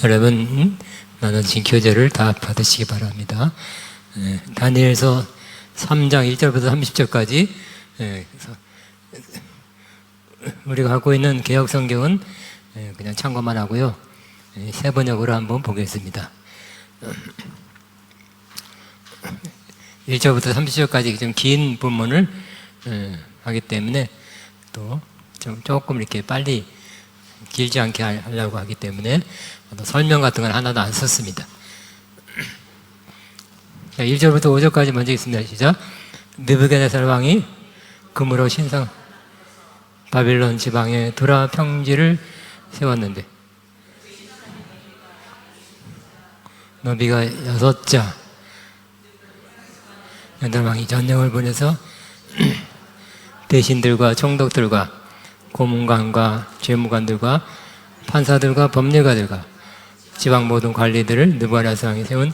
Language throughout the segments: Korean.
여러분 나눠진 교재를 다 받으시기 바랍니다. 다니엘서 3장 1절부터 30절까지 우리가 갖고 있는 개역 성경은 그냥 참고만 하고요. 세 번역으로 한번 보겠습니다. 1절부터 30절까지 좀 긴 본문을 하기 때문에 또 조금 이렇게 빨리 길지 않게 하려고 하기 때문에 설명 같은 건 하나도 안 썼습니다. 1절부터 5절까지 먼저 있습니다. 시작. 느부갓네살 왕이 금으로 신성 바빌론 지방에 두라 평지를 세웠는데 너비가 6자 연달왕이 전령을 보내서 대신들과 총독들과 고문관과 죄무관들과 판사들과 법률가들과 지방 모든 관리들을 느부갓네살 왕이 세운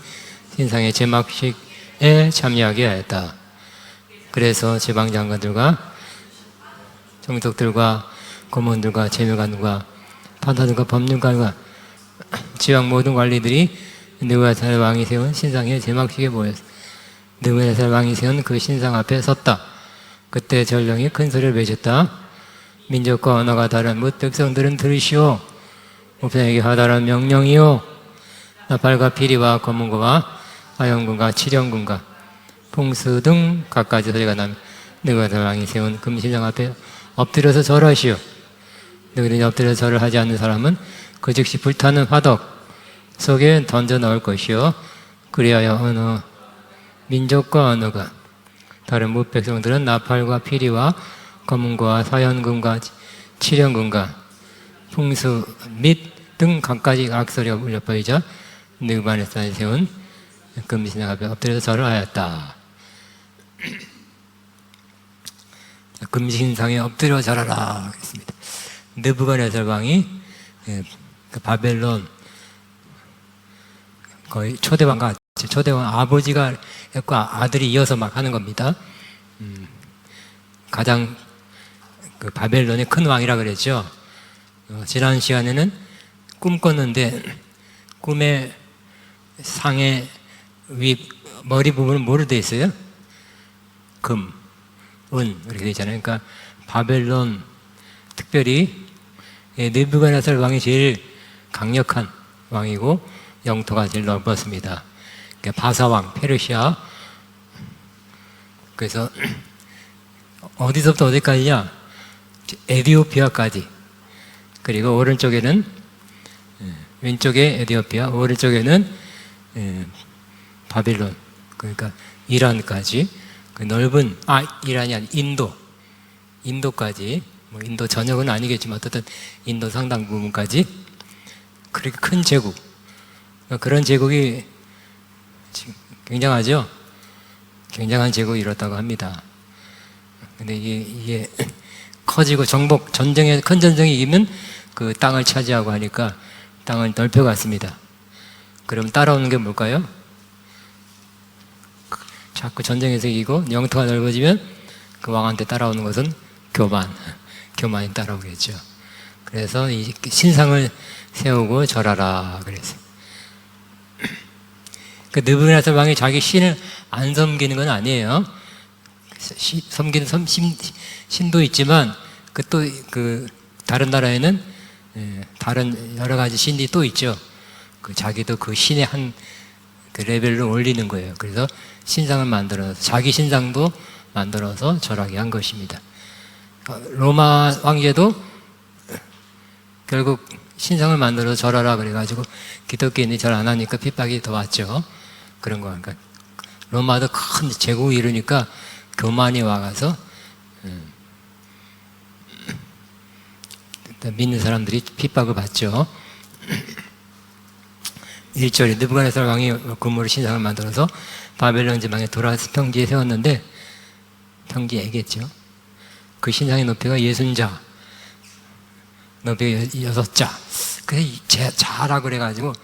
신상의 제막식에 참여하게 하였다. 그래서 지방 장관들과 총독들과 고문들과 재무관들과 판사들과 법률가들과 지방 모든 관리들이 느부갓네살 왕이 세운 신상의 제막식에 모였다. 느부갓네살 왕이 세운 그 신상 앞에 섰다. 그때 전령이 큰 소리를 외쳤다. 민족과 언어가 다른 뭇 백성들은 들으시오. 목사에게 하다란 명령이요. 나팔과 피리와 검은고와 화염군과 칠연군과 풍수 등 갖가지 소리가 나며 느부갓네살 왕이 세운 금신상 앞에 엎드려서 절하시오. 너희들이 엎드려서 절을 하지 않는 사람은 그 즉시 불타는 화덕 속에 던져 넣을 것이요. 그리하여 어느 민족과 언어가 다른 뭇 백성들은 나팔과 피리와 검은고와 사연금과 칠연금과 풍수 및 등 갖가지 악소리가 울려 퍼지자 느부갓네살이 세운 금신상 앞에 엎드려서 절을 하였다. 금신상에 엎드려 절하라 그랬습니다. 느부갓네살 왕이 바벨론 거의 초대왕과 초대왕 아버지가 했고 아들이 이어서 막 하는 겁니다. 가장 바벨론의 큰 왕이라 그랬죠. 지난 시간에는 꿈 꿨는데 꿈의 상의 위 머리 부분은 뭐로 되어 있어요? 금, 은 이렇게 되어 있잖아요. 그러니까 바벨론 특별히 느부갓네살 왕이 제일 강력한 왕이고 영토가 제일 넓었습니다. 그러니까 바사왕, 페르시아. 그래서 어디서부터 어디까지냐? 에디오피아까지. 그리고 오른쪽에는 왼쪽에 에디오피아, 오른쪽에는 바빌론, 그러니까 이란까지 그 넓은 이란이 아닌 인도까지 뭐 인도 전역은 아니겠지만 어쨌든 인도 상당 부분까지 그렇게 큰 제국, 그런 제국이 굉장하죠. 굉장한 제국이 이뤘다고 합니다. 근데 이게 커지고 전쟁에 큰 전쟁이 이기면 그 땅을 차지하고 하니까 땅을 넓혀갔습니다. 그럼 따라오는 게 뭘까요? 자꾸 전쟁에서 이기고 영토가 넓어지면 그 왕한테 따라오는 것은 교만이 따라오겠죠. 그래서 이 신상을 세우고 절하라 그랬어요. 그 느부갓네살 왕이 자기 신을 안 섬기는 건 아니에요. 섬기는 신도 있지만 그 다른 나라에는 다른 여러 가지 신이 또 있죠. 자기도 그 신의 한 그 레벨로 올리는 거예요. 그래서 신상을 만들어서 자기 신상도 만들어서 절하게 한 것입니다. 로마 황제도 결국 신상을 만들어서 절하라 그래가지고 기독교인이 절 안 하니까 핍박이 더 왔죠. 그런 거. 그러니까 로마도 큰 제국이 이루니까 교만이 와가서 믿는 사람들이 핍박을 받죠. 1절에 느부갓네살 왕이 금으로 신상을 만들어서 바벨론 지방에 두라 평지에 세웠는데 평지 얘기했죠. 그 신상의 높이가 60자, 높이가 6자. 그래서 자라고 그래가지고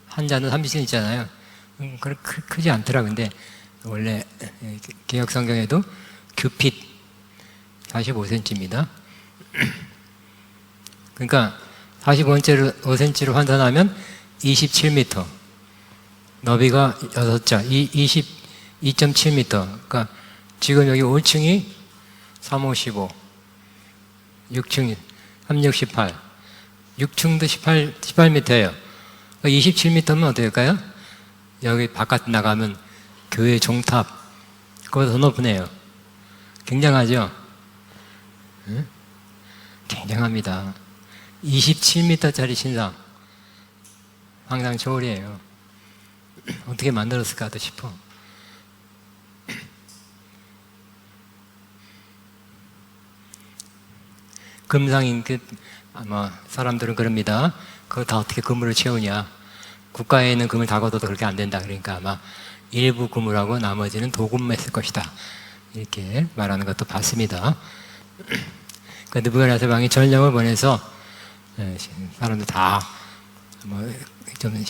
한 자는 30cm 있잖아요. 크지 않더라. 근데 원래 개역 성경에도 규핏 45cm입니다. 그러니까 45cm로 환산하면 27m, 너비가 6자, 22.7m. 그러니까 지금 여기 5층이 355, 6층이 368, 6층도 18m예요. 27m면 어떻게 될까요? 여기 바깥 나가면 교회 종탑, 그거보다 더 높으네요. 굉장하죠? 응? 굉장합니다. 27m짜리 신상. 항상 초월이에요. 어떻게 만들었을까도 싶어. 금상인 아마 사람들은 그럽니다. 그거 다 어떻게 금으로 채우냐. 국가에 있는 금을 다 걷어도 그렇게 안 된다. 그러니까 아마 일부 금으로하고 나머지는 도금했을 것이다. 이렇게 말하는 것도 봤습니다. 그 느부갓네살 왕이 전령을 보내서 사람들 다 좀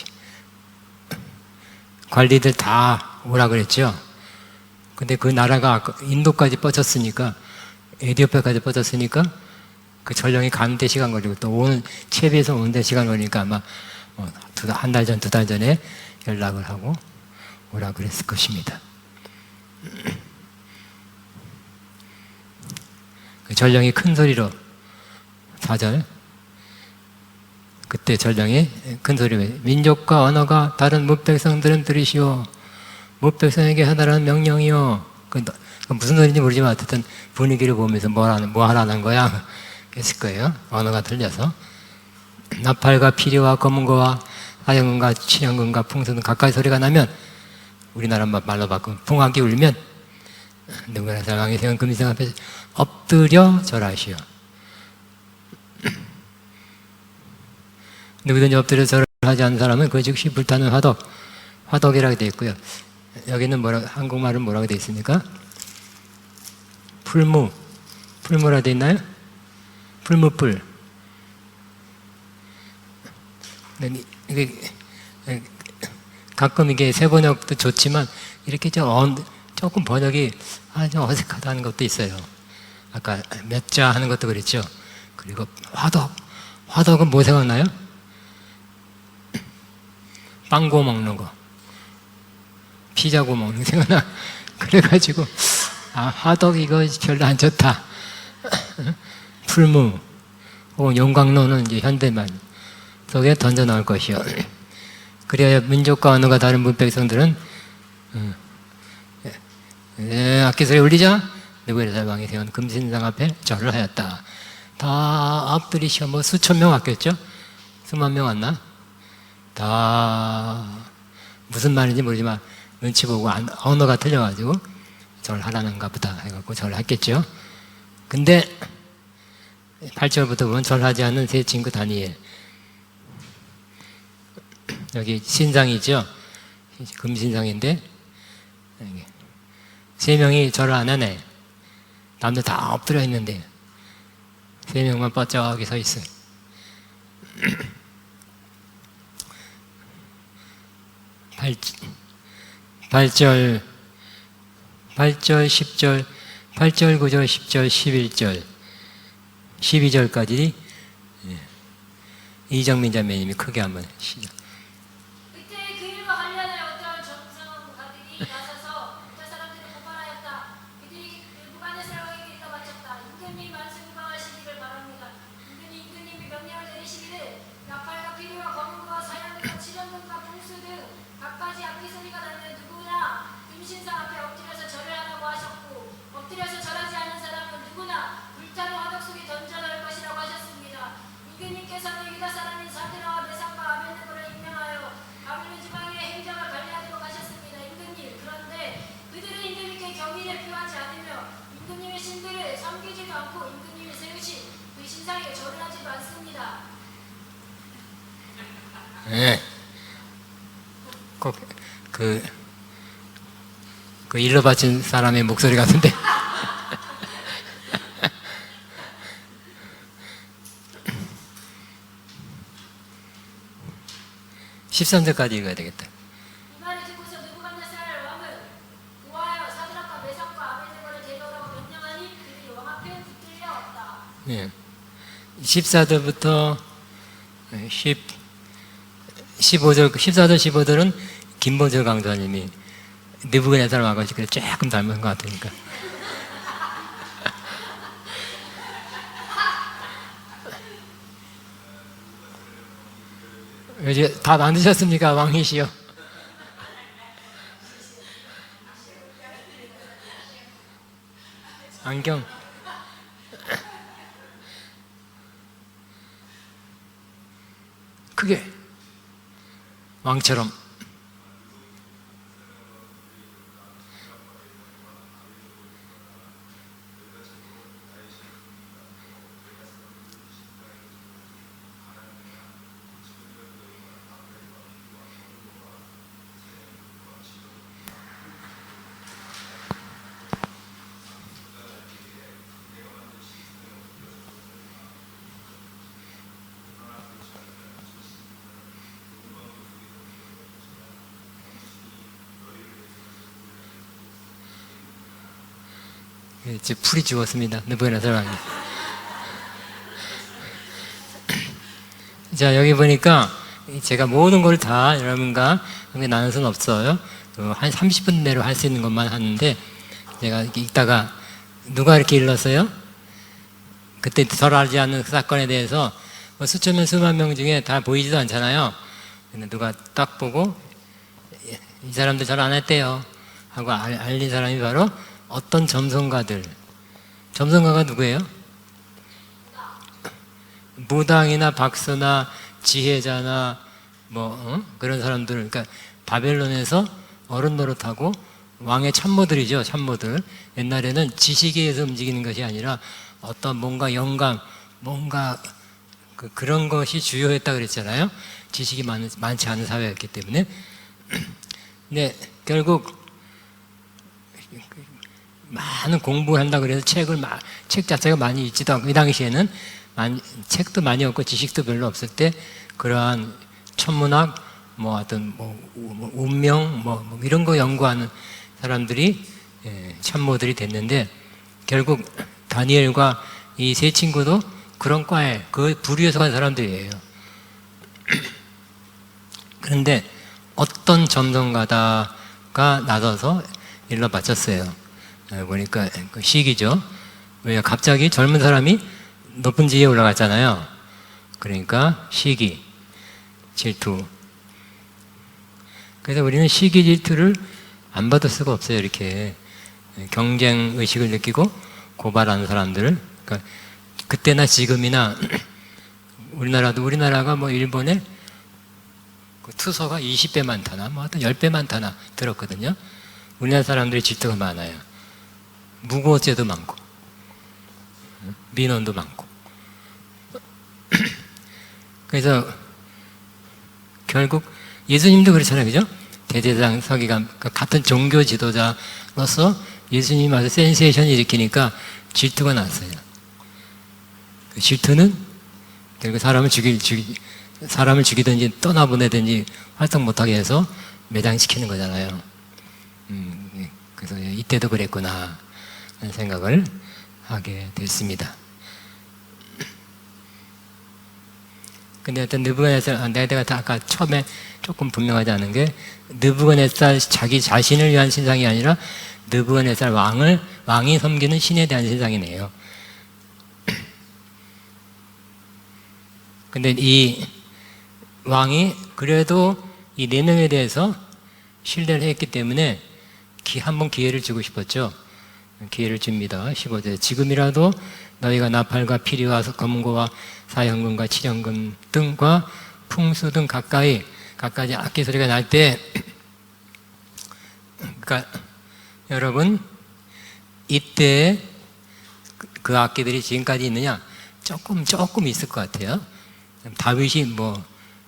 관리들 다 오라 그랬죠. 근데 그 나라가 인도까지 뻗쳤으니까, 에티오피아까지 뻗쳤으니까 그 전령이 가는데 시간 걸리고 또 오는 채비에서 오는데 시간 걸리니까 아마 한 달 전, 2달 전에 연락을 하고 오라 그랬을 것입니다. 그 전령이 큰 소리로 4절, 그때 전령이 큰 소리로 민족과 언어가 다른 뭇백성들은 들으시오. 뭇백성에게 하다라는 명령이요. 무슨 소리인지 모르지만 어쨌든 분위기를 보면서 뭐 하라는 거야 했을 거예요. 언어가 들려서. 나팔과 피리와 검은거와 사형금과 치령금과 풍선은 가까이 소리가 나면, 우리나라 말로 바꾸면 풍악이 울면 느부갓네살 왕이 세운 금신상 앞에 엎드려 절하시오. 누구든지 엎드려 절하지 않는 사람은 그 즉시 불타는 화덕이라고 되어 있고요. 여기는 한국말은 뭐라고 되어 있습니까? 풀무라 되어 있나요? 풀무불. 가끔 이게 세번역도 좋지만 이렇게 조금 번역이 좀 어색하다는 것도 있어요. 아까 몇 자 하는 것도 그랬죠. 그리고 화덕은 뭐 생각나요? 빵 구워 먹는 거, 피자 구워 먹는 거 생각나. 그래가지고 화덕 이거 별로 안 좋다. 풀무 혹은 용광로는 이제 현대말 속에 던져 넣을 것이요. 그래야 민족과 언어가 다른 문백성들은 악기소리 울리자 느부갓네살 왕이 세운 금신상 앞에 절을 하였다. 다 엎드리시오. 뭐 수천 명 왔겠죠? 수만 명 왔나? 다 무슨 말인지 모르지만 눈치 보고 언어가 틀려가지고 절하라는가 보다 해갖고 절했겠죠. 근데 8절부터 보면 절하지 않는 세 친구 다니엘. 여기 신상이죠. 금신상인데 세 명이 절을 안 하네. 남들 다 엎드려 있는데 세 명만 뻗쩍이 서 있어요. 8절, 10절, 8절, 9절, 10절, 11절, 12절까지 이정민 자매님이 크게 한번 시작. 그때 그 일과 관련하여 어떠한 정상가들이 나서서 유다 사람들을 고발하였다. 그들이 느부갓네살 왕에게 이르러 바쳤다. 임금님 만승무강하시기를 바랍니다. 임금님이 명령을 내리시기를 나팔과 피리와 검은거와 사형금과 칠형금과 풍수 등 각가지 악기 소리가 나면 누구나 금신상 앞에 엎드려서 절을 하라고 하셨고, 엎드려서 절하지 않은 사람은 누구나 불타는 화덕 속에 던져 넣을 것이라고 하셨습니다. 임금님께서는 유다 사람인 사드라와 메삭과 아벳느고를 임명하여 바벨론 지방의 행정을 관리하도록 하셨습니다. 임금님, 그런데 그들은 임금님께 경의를 표하지 않으며 임금님의 신들을 섬기지도 않고 임금님이 세우신 그 신상에 절을 하지도 않습니다. 네. 꼭 그 일러 바친 사람의 목소리 같은데. 13절까지 읽어야 되겠다. 이 말을 듣고서 느부갓네살 왕은 고하여 사드락과 메삭과 아벳느고를 데려오라고 명령하니 그들이 왕 앞에 붙들려왔다. 예. 14절부터 14절 15절은 김보철 강사님이 느부갓네살 왕같이 그래 조금 닮은 것 같으니까. 이제 다 만드셨습니까? 왕이시여. 안경. 크게 왕처럼. 이제 풀이 죽었습니다. 느부갓네살 왕이. 자, 여기 보니까 제가 모든 걸 다 여러분과 나눌 수는 없어요. 한 30분 내로 할 수 있는 것만 하는데, 제가 읽다가 누가 이렇게 일렀어요? 그때 덜 알지 않는 그 사건에 대해서 수천 명, 수만 명 중에 다 보이지도 않잖아요. 근데 누가 딱 보고 이 사람들 잘 안 했대요 하고 알린 사람이 바로 어떤 점성가들. 점성가가 누구예요? 무당이나 박사나 지혜자나 그런 사람들. 그러니까 바벨론에서 어른 노릇하고 왕의 참모들이죠. 참모들. 옛날에는 지식에 의해서 움직이는 것이 아니라 어떤 뭔가 영감, 뭔가 그런 것이 주요했다 그랬잖아요. 지식이 많지 않은 사회였기 때문에. 근데 결국 많은 공부를 한다고 그래서 책 자체가 많이 있지도 않고, 이 당시에는 책도 많이 없고 지식도 별로 없을 때 그러한 천문학, 운명, 이런 거 연구하는 사람들이 참모들이 됐는데, 결국 다니엘과 이 세 친구도 그런 과에 그 부류에서 간 사람들이에요. 그런데 어떤 점성가다가 나서서 일러 바쳤어요. 보니까 시기죠. 왜 갑자기 젊은 사람이 높은 지위에 올라갔잖아요. 그러니까 시기, 질투. 그래서 우리는 시기, 질투를 안 받을 수가 없어요. 이렇게 경쟁 의식을 느끼고 고발하는 사람들. 그러니까 그때나 지금이나 우리나라가 일본에 투서가 20배 많다나 어떤 10배 많다나 들었거든요. 우리나라 사람들이 질투가 많아요. 무고죄도 많고 민원도 많고. 그래서 결국 예수님도 그렇잖아요. 그죠? 대제사장 서기관 같은 종교 지도자로서 예수님이 와서 센세이션 일으키니까 질투가 났어요. 그 질투는 결국 사람을 죽이든지 떠나보내든지 활동 못하게 해서 매장시키는 거잖아요. 그래서 이때도 그랬구나 하는 생각을 하게 됐습니다. 근데 어떤 느부갓네살, 내가 아까 처음에 조금 분명하지 않은 게, 느부갓네살 자기 자신을 위한 신상이 아니라 느부갓네살 왕이 섬기는 신에 대한 신상이네요. 근데 이 왕이 그래도 이 내능에 대해서 신뢰를 했기 때문에 한번 기회를 주고 싶었죠. 기회를 줍니다. 15절. 지금이라도 너희가 나팔과 피리와 검고와 사형금과 칠형금 등과 풍수 등 가까이 악기 소리가 날 때, 그러니까 여러분 이때 그 악기들이 지금까지 있느냐? 조금 있을 것 같아요. 다윗이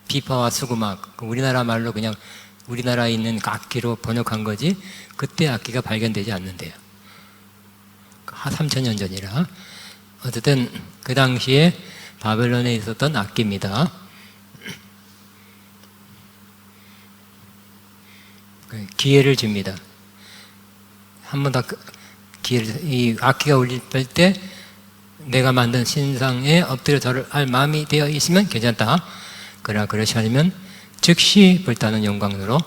비파와 수구막, 우리나라 말로 그냥 우리나라에 있는 악기로 번역한 거지, 그때 악기가 발견되지 않는데요. 3000년 전이라. 어쨌든 그 당시에 바벨론에 있었던 악기입니다. 기회를 줍니다. 한 번 더 이 악기가 울릴 때 내가 만든 신상에 엎드려 절을 할 마음이 되어 있으면 괜찮다. 그러나 그렇지 않으면 즉시 불타는 영광으로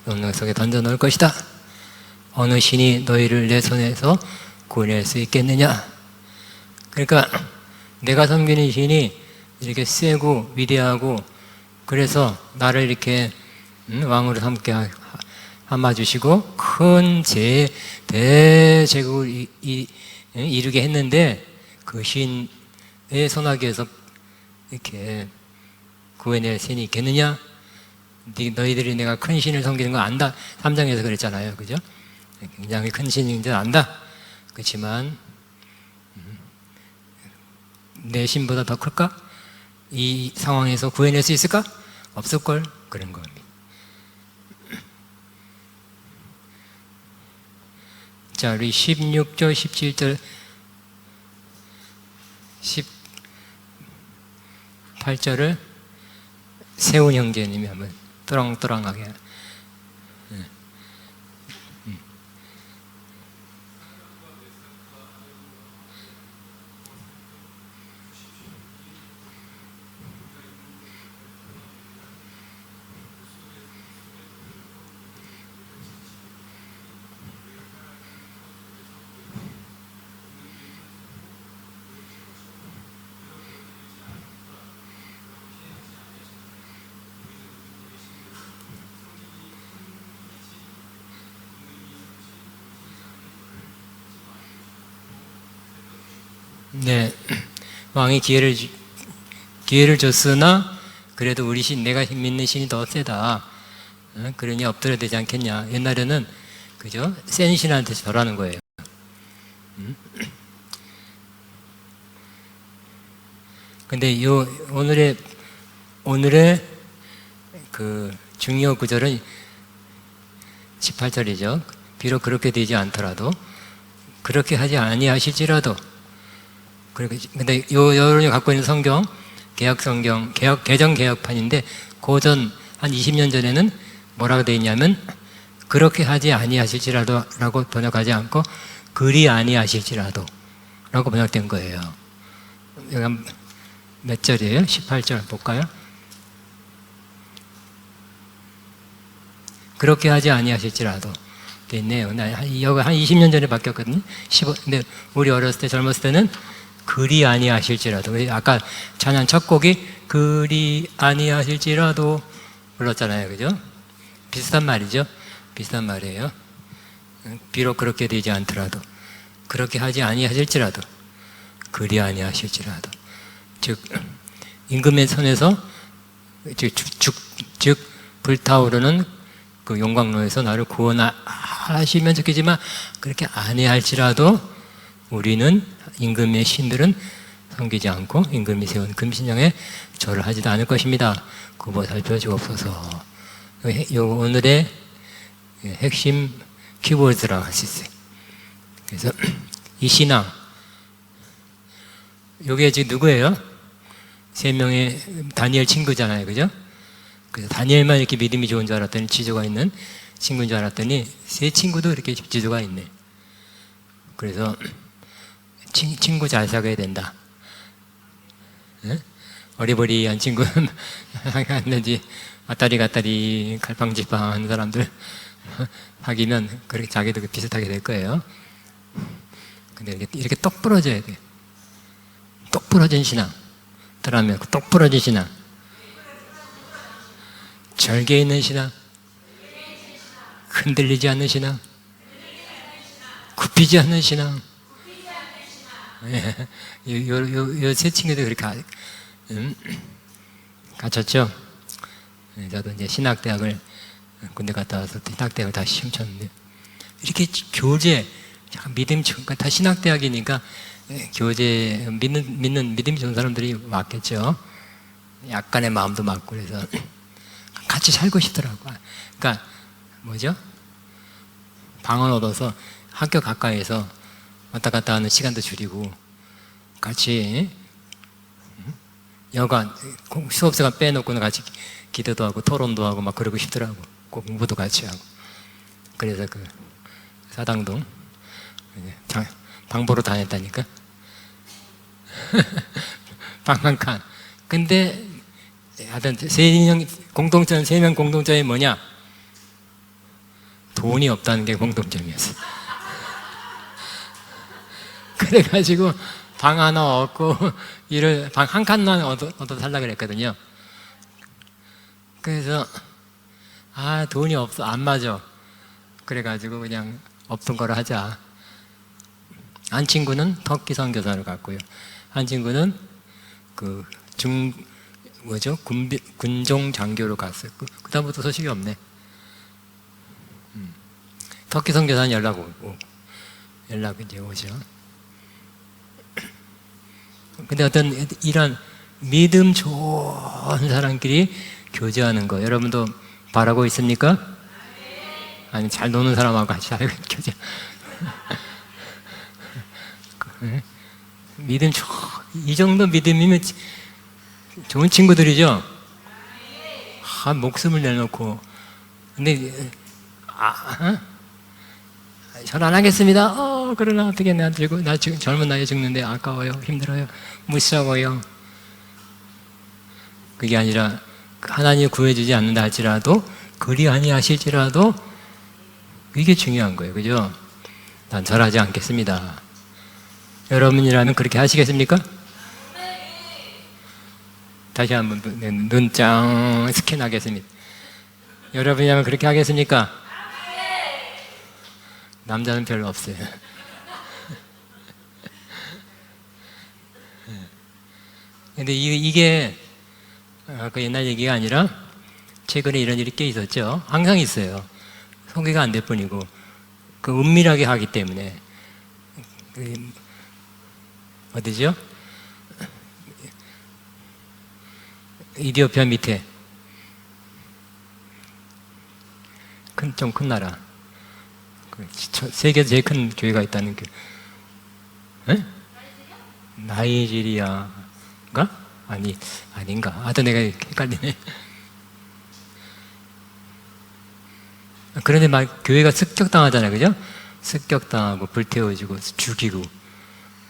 용광 속에 던져 놓을 것이다. 어느 신이 너희를 내 손에서 구원할 수 있겠느냐? 그러니까 내가 섬기는 신이 이렇게 세고 위대하고 그래서 나를 이렇게 왕으로 삼게 삼아주시고 큰 대제국을 이루게 했는데 그 신의 손아귀에서 이렇게 구해낼 신이 있겠느냐? 너희들이 내가 큰 신을 섬기는 거 안다. 3장에서 그랬잖아요. 그죠? 굉장히 큰 신인지 안다. 그렇지만 내 신보다 더 클까? 이 상황에서 구해낼 수 있을까? 없을걸? 그런 겁니다. 자, 우리 16절, 17절, 18절을 세훈 형제님이 한번 또랑또랑하게. 네, 왕이 기회를 줬으나 그래도 우리 신, 내가 믿는 신이 더 세다. 그러니 엎드려야 되지 않겠냐. 옛날에는 그죠? 센 신한테 절하는 거예요. 근데 요 오늘의 그 중요 구절은 18절이죠. 비록 그렇게 되지 않더라도 그렇게 하지 아니하실지라도. 근데 여러분이 갖고 있는 성경, 개혁 성경, 개정 개혁판인데 고전 한 20년 전에는 뭐라고 되어 있냐면 그렇게 하지 아니하실지라도 라고 번역하지 않고 그리 아니하실지라도 라고 번역된 거예요. 여기 몇 절이에요? 18절 볼까요? 그렇게 하지 아니하실지라도 돼 있네요. 여기 한 20년 전에 바뀌었거든요. 근데 우리 어렸을 때 젊었을 때는 그리 아니하실지라도. 아까 찬양 첫 곡이 그리 아니하실지라도 불렀잖아요. 그죠? 비슷한 말이죠. 비슷한 말이에요. 비록 그렇게 되지 않더라도 그렇게 하지 아니하실지라도 그리 아니하실지라도 즉 임금의 손에서 즉 불타오르는 그 용광로에서 나를 구원하시면 좋겠지만 그렇게 아니할지라도 우리는 임금의 신들은 섬기지 않고 임금이 세운 금신상에 절을 하지도 않을 것입니다. 그거 살펴주옵소서. 요 오늘의 핵심 키워드라고 할 수 있어요. 그래서 이 신앙, 요게 지금 누구예요? 3명의 다니엘 친구잖아요. 그죠? 그래서 다니엘만 이렇게 믿음이 좋은 줄 알았더니 지조가 있는 친구인 줄 알았더니 세 친구도 이렇게 지조가 있네. 그래서 친구 잘 사귀어야 된다. 네? 어리버리한 친구는 하는지 왔다리 갈팡질팡 하는 사람들 사귀면 그렇게 자기도 비슷하게 될 거예요. 근데 이렇게 똑 부러져야 돼. 똑 부러진 신앙. 들어가면 똑 부러진 신앙. 절개 있는 신앙. 흔들리지 않는 신앙. 굽히지 않는 신앙. 요 세 친구들 그렇게 갇혔죠. 저도 이제 신학대학을 군대 갔다 와서 신학대학을 다시 시험 쳤는데 이렇게 교재 믿음 다 신학대학이니까 교재 믿는 믿음이 좋은 사람들이 왔겠죠. 약간의 마음도 맞고 그래서 같이 살고 싶더라고. 그러니까 뭐죠? 방을 얻어서 학교 가까이에서 왔다 갔다 하는 시간도 줄이고 같이 여가 수업 시간 빼놓고는 같이 기도도 하고 토론도 하고 막 그러고 싶더라고. 공부도 같이 하고. 그래서 그 사당동 방보로 다녔다니까. 방 한 칸. 근데 하여튼 공통점, 세 명 공통점이 뭐냐? 돈이 없다는 게 공통점이었어. 그래가지고 방 하나 얻고 방 한 칸만 얻어 살라 그랬거든요. 그래서 돈이 없어, 안 맞아. 그래가지고 그냥 없던 거로 하자. 한 친구는 터키 선교사를 갔고요. 한 친구는 군종 장교로 갔어요. 그다음부터 소식이 없네. 터키 선교사는 연락 이제 오죠. 근데 어떤 이런 믿음 좋은 사람끼리 교제하는 거 여러분도 바라고 있습니까? 아니 잘 노는 사람하고 같이 교제. 믿음 이 정도 믿음이면 좋은 친구들이죠. 목숨을 내놓고 근데 전 안 하겠습니다. 그러나 어떻게 나 지금 젊은 나이에 죽는데 아까워요, 힘들어요, 무서워요. 그게 아니라 하나님 구해주지 않는다 할지라도 그리 아니하실지라도 이게 중요한 거예요, 그죠? 난 절하지 않겠습니다. 여러분이라면 그렇게 하시겠습니까? 다시 한번 눈짱 스캔하겠습니다. 여러분이라면 그렇게 하겠습니까? 남자는 별로 없어요. 근데 이게 그 옛날 얘기가 아니라 최근에 이런 일이 꽤 있었죠. 항상 있어요. 소개가 안 될 뿐이고 은밀하게 하기 때문에 어디죠? 이디오피아 밑에 좀 큰 나라, 세계에서 제일 큰 교회가 있다는 교회. 나이지리아인가? 아닌가? 하여튼 내가 헷갈리네. 그런데 막 교회가 습격당하잖아요, 그죠? 습격당하고 불태워지고 죽이고.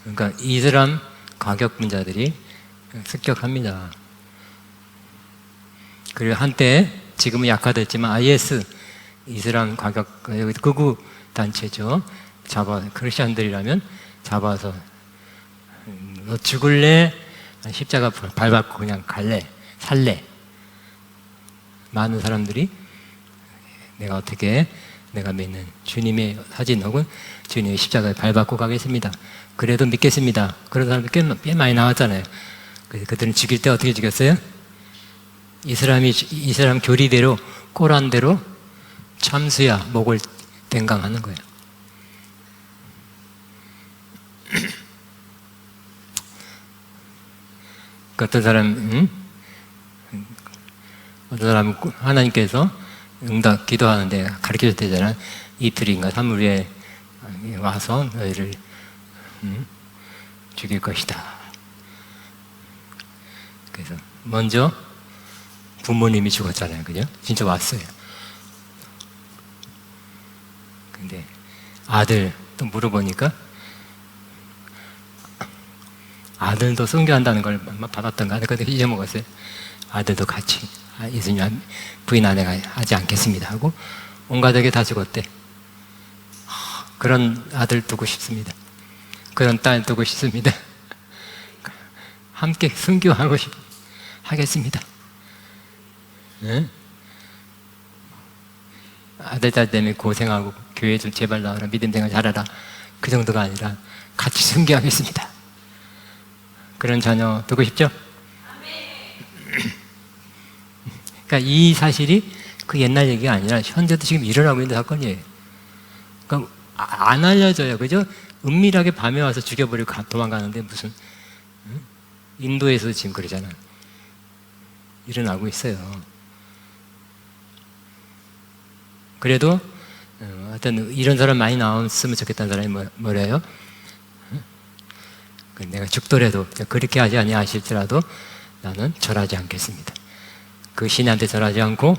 그러니까 이슬람 과격분자들이 습격합니다. 그리고 한때 지금은 약화됐지만 IS 이슬람 과격 극우 단체죠. 크리스천들이라면 잡아서 너 죽을래? 십자가 밟았고 그냥 살래. 많은 사람들이 내가 믿는 주님의 사진 혹은 주님의 십자가에 밟았고 가겠습니다. 그래도 믿겠습니다. 그런 사람들 꽤 많이 나왔잖아요. 그들은 죽일 때 어떻게 죽였어요? 이슬람 교리대로, 꼬란대로 참수야 목을 댕강하는 거예요. 어떤 사람 하나님께서 기도하는데 가르쳐 줬대잖아. 이틀인가 3일 후에 와서 너희를 죽일 것이다. 그래서 먼저 부모님이 죽었잖아요, 그죠? 진짜 왔어요. 근데 아들 또 물어보니까 아들도 순교한다는 걸 받았던가 그때 잊어먹었어요. 아들도 같이 예수님 부인 아내가 하지 않겠습니다 하고 온 가족이 다 죽었대. 그런 아들 두고 싶습니다. 그런 딸 두고 싶습니다. 함께 순교하고 하겠습니다. 네? 아들 딸 때문에 고생하고 교회 좀 제발 나와라, 믿음 생활 잘하라, 그 정도가 아니라 같이 순교하겠습니다. 그런 자녀 두고 싶죠? 그러니까 이 사실이 그 옛날 얘기가 아니라 현재도 지금 일어나고 있는 사건이에요. 그러니까 안 알려져요, 그죠? 은밀하게 밤에 와서 죽여버리고 도망가는데 무슨 인도에서 지금 그러잖아. 일어나고 있어요. 그래도 하여튼 이런 사람 많이 나왔으면 좋겠다는 사람이 뭐래요? 내가 죽더라도 그렇게 하지 아니하실지라도 나는 절하지 않겠습니다. 그 신한테 절하지 않고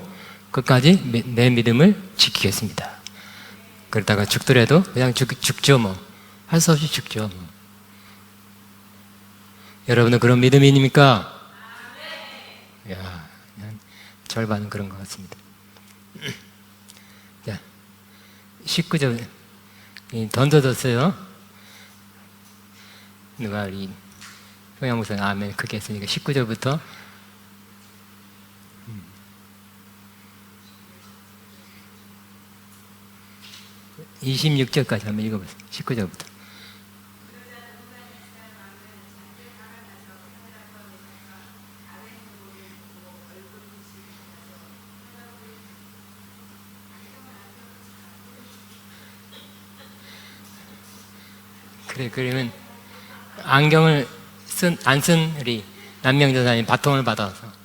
끝까지 내 믿음을 지키겠습니다. 그러다가 죽더라도 그냥 죽죠 뭐. 할 수 없이 죽죠 뭐. 여러분은 그런 믿음입니까? 야, 그냥 절반은 그런 것 같습니다. 자, 19절 던져졌어요. 누가 이 평양목사님 아멘 크게 했으니까 19절부터 26절까지 한번 읽어보세요. 19절부터. 그래, 그러면 안경을 안 쓴 우리 남명전사님 바통을 받아서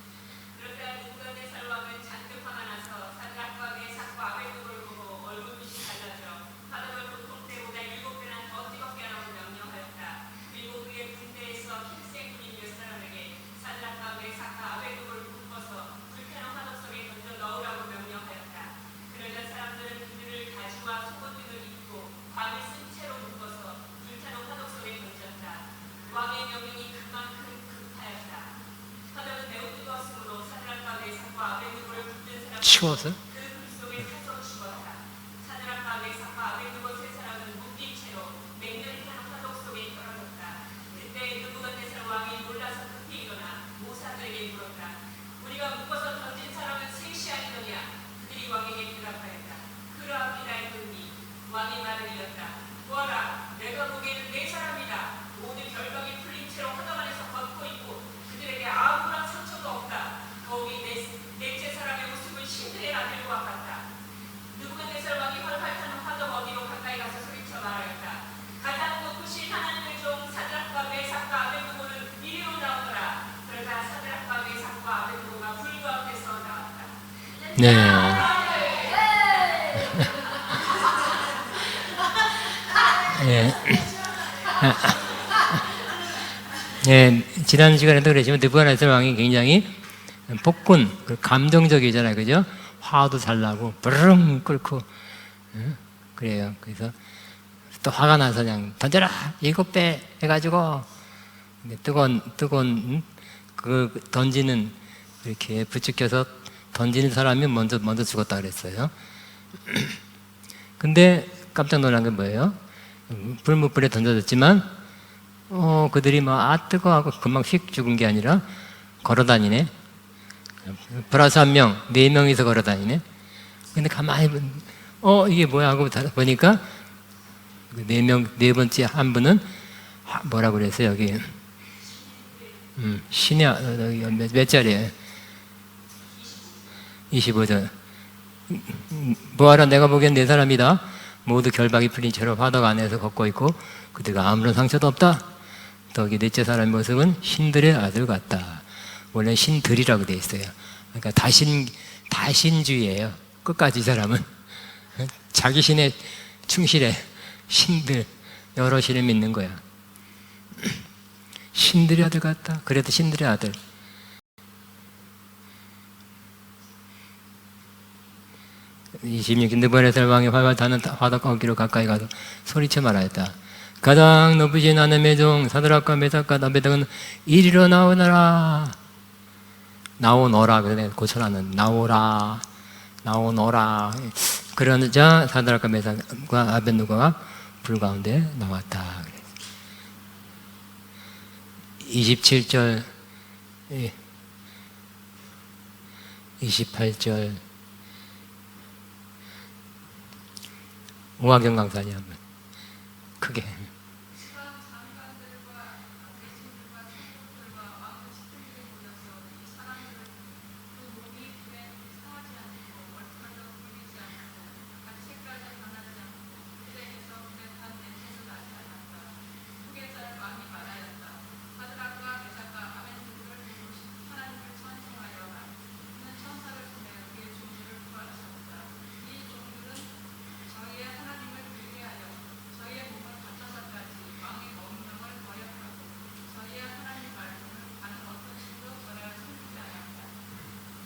치워서 네. 예. 예, 지난 시간에도 그랬지만 느부갓네살 왕이 굉장히 폭군, 감정적이잖아요, 그죠? 화도 잘 나고 부르릉 끓고 그래요. 그래서 또 화가 나서 그냥 던져라 7배 해가지고 뜨거운 그 던지는 이렇게 부추겨서 던지는 사람이 먼저 죽었다 그랬어요. 근데 깜짝 놀란 게 뭐예요? 불무불에 던져졌지만 그들이 막 뜨거워하고 금방 휙 죽은 게 아니라 걸어다니네. 플러스 1명, 4명이서 걸어다니네. 근데 가만히 이게 뭐야 하고 보니까 4명, 네 번째 한 분은 뭐라고 그랬어요 여기 신의 몇 자리에요? 25절. 뭐하라 내가 보기엔 네 사람이다. 모두 결박이 풀린 채로 화덕 안에서 걷고 있고 그들과 아무런 상처도 없다. 더기 넷째 사람의 모습은 신들의 아들 같다. 원래 신들이라고 되어 있어요. 그러니까 다신주의예요. 끝까지 이 사람은 자기 신에 충실해. 신들 여러 신을 믿는 거야. 신들의 아들 같다. 그래도 신들의 아들. 느부갓네살 왕이 활활 타는 화덕 거기로 가까이 가서 소리쳐 말하였다. 가장 높으신 하나님의 종 사드락과 메삭과 아벳nego 이리로 나오너라. 나오너라. 그래 고쳐라는 나오라. 나오너라. 그러자 사드락과 메삭과 아벳네고가 불 가운데 나왔다. 27절 28절 오화경 강사님 한번 크게.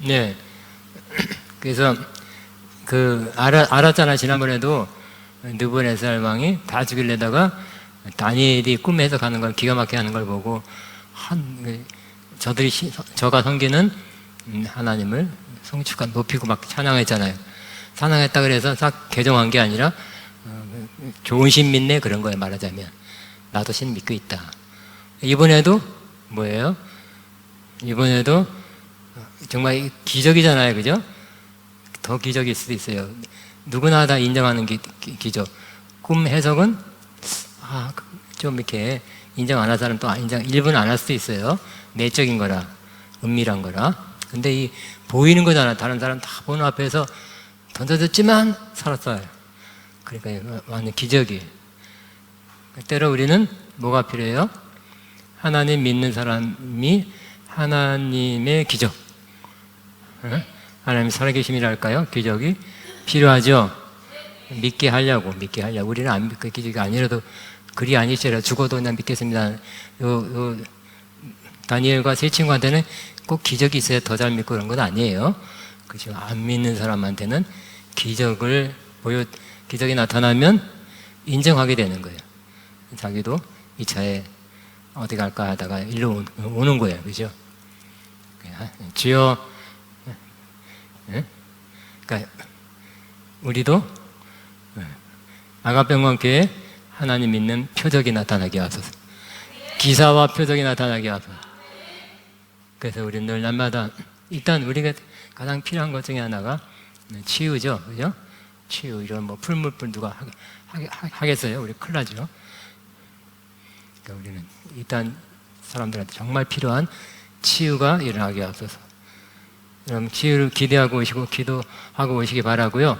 네. 그래서 알았잖아. 지난번에도 느부갓네살 왕이 다 죽이려다가 다니엘이 꿈에 해석하는 걸 기가 막히게 하는 걸 보고 저가 섬기는 하나님을 송축한 높이고 막 찬양했잖아요. 찬양했다 그래서 딱 개종한 게 아니라 좋은 신 믿네 그런 거예요. 말하자면 나도 신 믿고 있다. 이번에도 뭐예요? 이번에도 정말 기적이잖아요, 그죠? 더 기적일 수도 있어요. 누구나 다 인정하는 기적. 꿈 해석은 좀 이렇게 인정 안 할 사람 또 일부는 안 할 수도 있어요. 내적인 거라, 은밀한 거라. 근데 이 보이는 거잖아. 다른 사람 다 보는 앞에서 던져졌지만 살았어요. 그러니까 완전 기적이. 때로 우리는 뭐가 필요해요? 하나님 믿는 사람이 하나님의 기적, 하나님 살아계심이랄까요? 기적이 필요하죠. 믿게 하려고. 우리는 안 믿고 기적이 아니라도 그리 아니시라 죽어도 그냥 믿겠습니다. 다니엘과 세 친구한테는 꼭 기적이 있어야 더 잘 믿고 그런 건 아니에요. 그죠? 안 믿는 사람한테는 기적이 나타나면 인정하게 되는 거예요. 자기도 이 차에 어디 갈까 하다가 일로 오는 거예요. 그죠? 주여, 그러니까 우리도 아가병원교회 하나님 믿는 표적이 나타나게 하소서. 기사와 표적이 나타나게 하소서. 그래서 우리는 늘 날마다 일단 우리가 가장 필요한 것 중에 하나가 치유죠. 그죠? 치유. 이런 뭐 풀물불 누가 하겠어요? 우리 큰일 나죠. 그러니까 우리는 일단 사람들한테 정말 필요한 치유가 일어나게 하소서. 그럼 치유를 기대하고 오시고 기도하고 오시기 바라고요.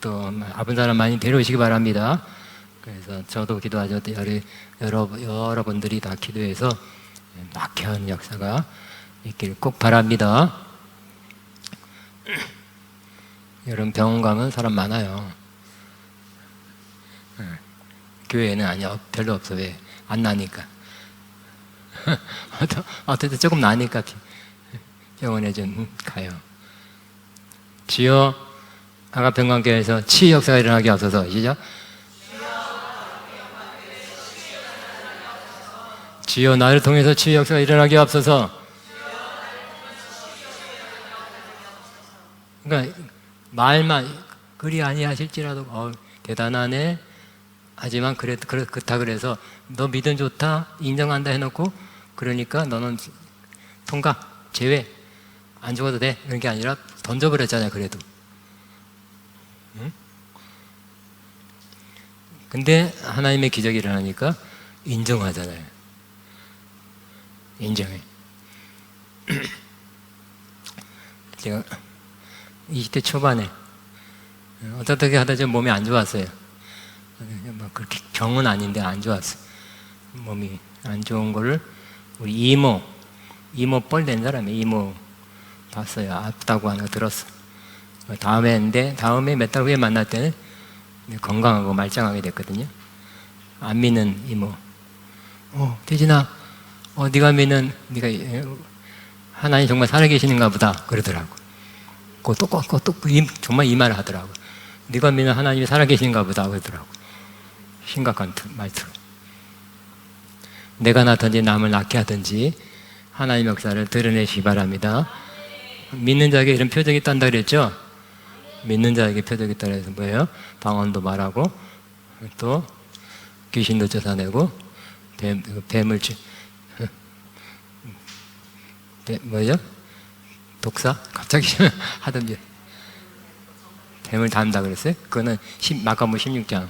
또 아픈 사람 많이 데려오시기 바랍니다. 그래서 저도 기도하죠. 여러분들이 다 기도해서 막혀한 역사가 있길 꼭 바랍니다. 여러분 병원 가면 사람 많아요. 교회에는 아니야. 별로 없어. 왜? 안 나니까. 어쨌든 조금 나니까 병원에 좀 가요. 주여 아가평강교회에서 치유 역사가 일어나게 하소서. 시작. 주여 나를 통해서 치유 역사가 일어나게 하소서. 그러니까 말만 그리 아니하실지라도 대단하네. 하지만 그렇다 그래서 너 믿음 좋다 인정한다 해놓고 그러니까 너는 통과 제외 안 죽어도 돼 그런 게 아니라 던져버렸잖아요. 그래도 근데 하나님의 기적이 일어나니까 인정하잖아요. 인정해. 제가 20대 초반에 어떻게 하다 좀 몸이 안 좋았어요. 그렇게 병은 아닌데 안 좋았어. 몸이 안 좋은 거를 우리 이모 뻘 된 사람이 이모 봤어요. 아프다고 하는 거 들었어. 다음에 몇 달 후에 만날 때는 건강하고 말짱하게 됐거든요. 안 믿는 이모. 태진아, 네가 믿는 네가 하나님 정말 살아계시는가 보다 그러더라고. 또 정말 이 말을 하더라고. 네가 믿는 하나님이 살아계시는가 보다 그러더라고. 심각한 말투로. 내가 낳든지 남을 낳게 하든지 하나님 역사를 드러내시기 바랍니다. 믿는 자에게 이런 표적이 있단다 그랬죠? 믿는 자에게 표적이 있다 그래서 뭐예요? 방언도 말하고 또 귀신도 쫓아내고 뱀을 뭐죠? 독사? 갑자기 하던지 뱀을 담다 그랬어요? 그거는 마가복음 16장.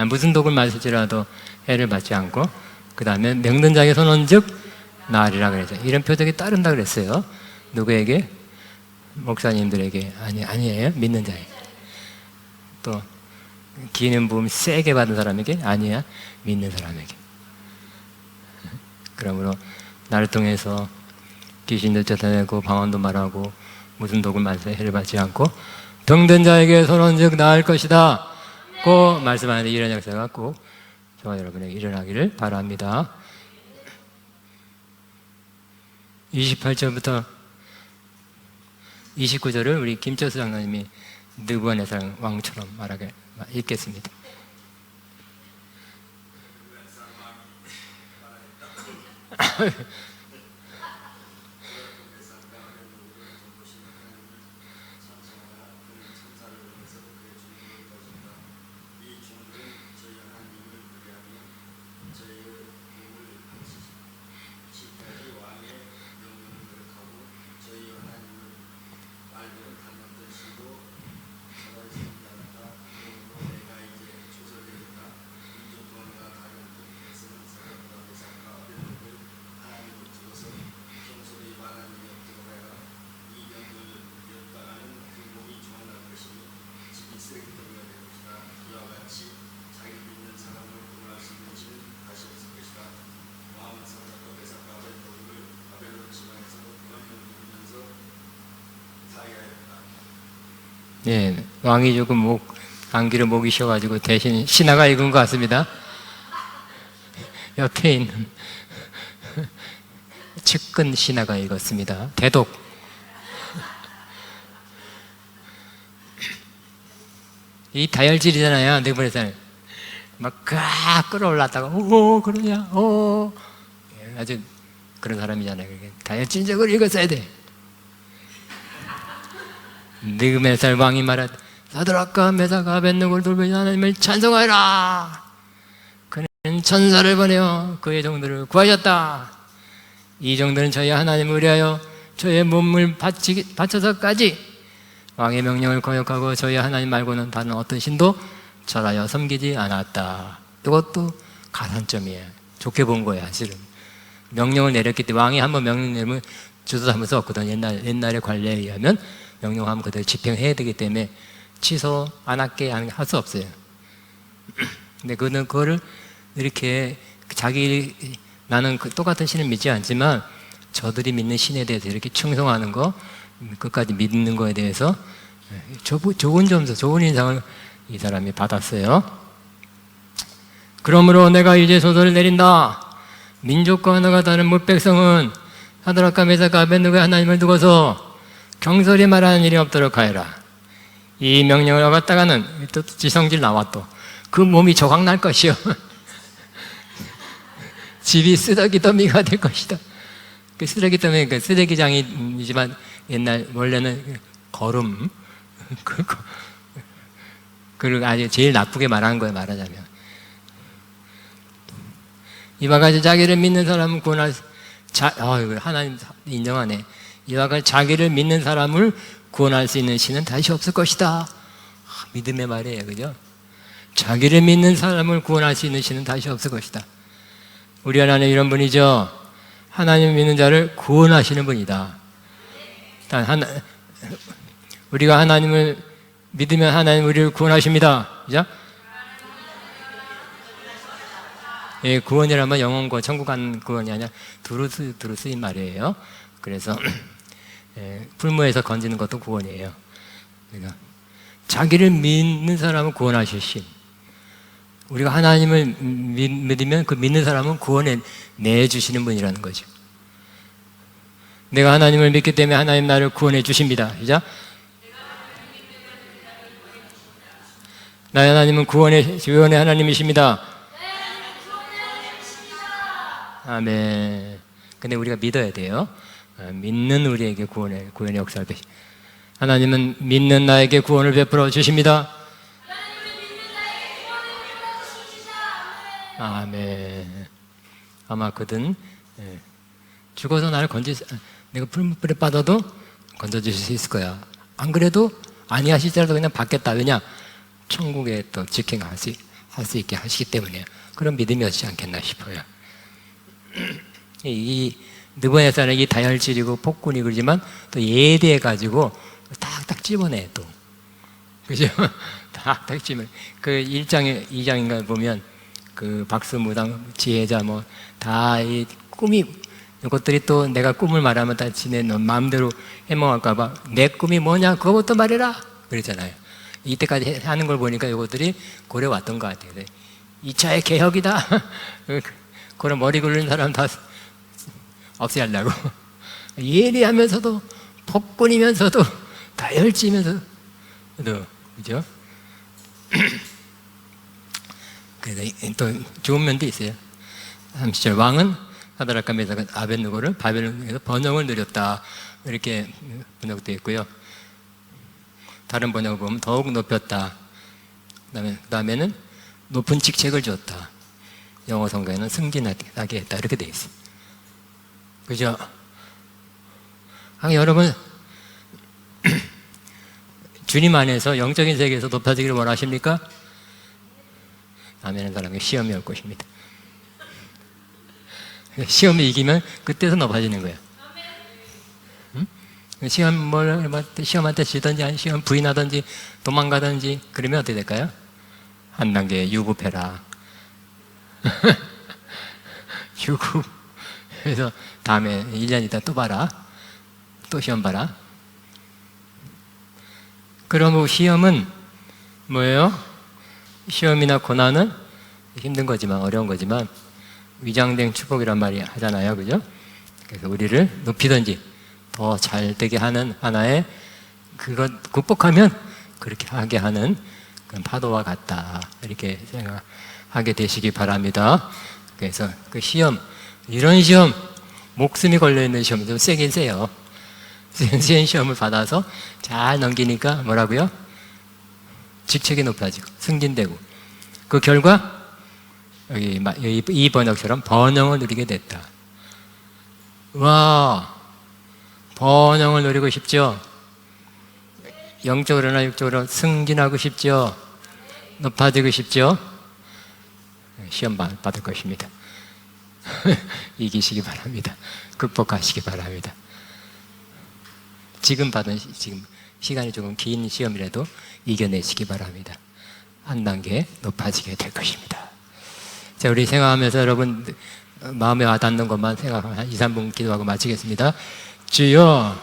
무슨 독을 마실지라도 해를 받지 않고 그 다음에 명든 자에게 손은즉 나으리라 그랬죠. 이런 표적이 따른다 그랬어요. 누구에게? 목사님들에게 아니에요. 믿는 자에게. 또 기름 부음 세게 받은 사람에게? 아니야. 믿는 사람에게. 그러므로 나를 통해서 귀신도 쫓아내고 방언도 말하고 무슨 독을 마셔 해를 받지 않고 병든 자에게 손은즉 나을 것이다. 꼭 말씀하는데 이런 역사가 꼭 저와 여러분에게 일어나기를 바랍니다. 28절부터 29절을 우리 김철수 장로님이 느부갓네살 왕처럼 말하게 읽겠습니다. 예, 왕이 조금 안기로 목이 쉬어가지고 대신 신하가 읽은 것 같습니다. 옆에 있는 측근 신하가 읽었습니다. 대독. 이 다혈질이잖아요. 내보내서 막 끌어올랐다가 그러냐 아주 그런 사람이잖아요. 다혈질적으로 읽었어야 돼. 느부갓네살 왕이 말하되 사드락과 메삭과 아벳느고를 돌보신 하나님을 찬송하라. 그는 천사를 보내어 그의 종들을 구하셨다. 이 종들은 저희 하나님을 위하여 저의 몸을 바쳐서까지 왕의 명령을 거역하고 저희 하나님 말고는 다른 어떤 신도 절하여 섬기지 않았다. 이것도 가산점이에요. 좋게 본 거예요. 사실은 명령을 내렸기 때문에 왕이 한번 명령 내리면 주소 한번 썼거든. 옛날의 관례에 의하면 명령하면 그대로 집행해야 되기 때문에 취소 안 할게 할 수 없어요. 근데 그거를 이렇게 나는 똑같은 신을 믿지 않지만 저들이 믿는 신에 대해서 이렇게 충성하는 거, 끝까지 믿는 거에 대해서 좋은 점수, 좋은 인상을 이 사람이 받았어요. 그러므로 내가 이제 소설을 내린다. 민족과 언어가 다른 뭇백성은 사드락과 메삭과 아벳느고의 하나님을 두고서 경솔히 말하는 일이 없도록 하여라. 이 명령을 어겼다가는 또 지성질 나와 또 그 몸이 조각날 것이요. 집이 쓰레기 더미가 될 것이다. 그 쓰레기 더미, 그 쓰레기장이지만 옛날 원래는 거름, 그걸 아주 제일 나쁘게 말하는 거예요. 말하자면 이와 같이 자기를 믿는 사람은 구원할 하나님 인정하네. 이와 같이 자기를 믿는 사람을 구원할 수 있는 신은 다시 없을 것이다. 믿음의 말이에요. 그죠? 자기를 믿는 사람을 구원할 수 있는 신은 다시 없을 것이다. 우리 하나님 이런 분이죠. 하나님 믿는 자를 구원하시는 분이다. 우리가 하나님을 믿으면 하나님 우리를 구원하십니다. 그죠? 예, 구원이라면 영원 구원, 천국 간 구원이 아니라 두루 쓰인 말이에요. 그래서 풀무에서 건지는 것도 구원이에요. 그러니까 자기를 믿는 사람은 구원하실 신. 우리가 하나님을 믿으면 그 믿는 사람은 구원에 내주시는 분이라는 거죠. 내가 하나님을 믿기 때문에 하나님 나를 구원해 주십니다. 그죠? 나의 하나님은 구원의 하나님이십니다. 아멘. 근데 우리가 믿어야 돼요. 믿는 우리에게 구원의 역사를 하나님은 믿는 나에게 구원을 베풀어 주십니다. 아멘. 아마 그든 죽어서 나를 내가 풀무불에 빠져도 건져주실 수 있을 거야. 안 그래도 아니하실지라도 그냥 받겠다. 왜냐? 천국에 또 직행할 수 있게 하시기 때문에 그런 믿음이 없지 않겠나 싶어요. 이 느부갓네살은 이 다혈질이고 폭군이 그러지만 또 예대해 가지고 탁탁 집어내 또. 그죠? 탁탁 집어내. 그 1장에 2장인가 보면 그 박수무당 지혜자 뭐 다 이 꿈이 이것들이 또 내가 꿈을 말하면 다 지네 마음대로 해몽할까 봐 내 꿈이 뭐냐 그것부터 말해라 그랬잖아요. 이때까지 하는 걸 보니까 이것들이 고려 왔던 것 같아요. 2차의 개혁이다. 그런 머리 굴리는 사람 다 없애려고. 예리하면서도 폭군이면서도 다혈질이면서도 그죠? 그래서 또 좋은 면도 있어요. 30절 왕은 사드락과 메삭과 아벳느고를 바벨론에서 번영을 누렸다 이렇게 번역되어 있고요. 다른 번역을 보면 더욱 높였다. 그다음에는 높은 직책을 줬다. 영어 성경에는 승진하게 했다 이렇게 되어 있어요. 그죠? 여러분 주님 안에서 영적인 세계에서 높아지기를 원하십니까? 아멘은 사람에게 시험이 올 것입니다. 시험이 이기면 그때서 높아지는 거예요. 응? 시험한테 지든지 아니 시험 부인하든지 도망가든지 그러면 어떻게 될까요? 한 단계 유급해라. 유급. 그래서 다음에 1년 있다 또 봐라. 또 시험 봐라. 그러면 시험은 뭐예요? 시험이나 고난은 힘든 거지만, 어려운 거지만 위장된 축복이란 말이 하잖아요. 그죠? 그래서 우리를 높이든지 더 잘 되게 하는 하나의, 그것 극복하면 그렇게 하게 하는 그런 파도와 같다, 이렇게 생각하게 되시기 바랍니다. 그래서 그 시험, 이런 시험, 목숨이 걸려있는 시험 좀 세긴 세요. 센 시험을 받아서 잘 넘기니까 뭐라고요? 직책이 높아지고 승진되고, 그 결과 여기 이 번역처럼 번영을 누리게 됐다. 와, 번영을 누리고 싶죠? 영적으로나 육적으로 승진하고 싶죠? 높아지고 싶죠? 시험 받을 것입니다. 이기시기 바랍니다. 극복하시기 바랍니다. 지금 시간이 조금 긴 시험이라도 이겨내시기 바랍니다. 한 단계 높아지게 될 것입니다. 자, 우리 생각하면서 여러분 마음에 와닿는 것만 생각하면 한 2, 3분 기도하고 마치겠습니다. 주여,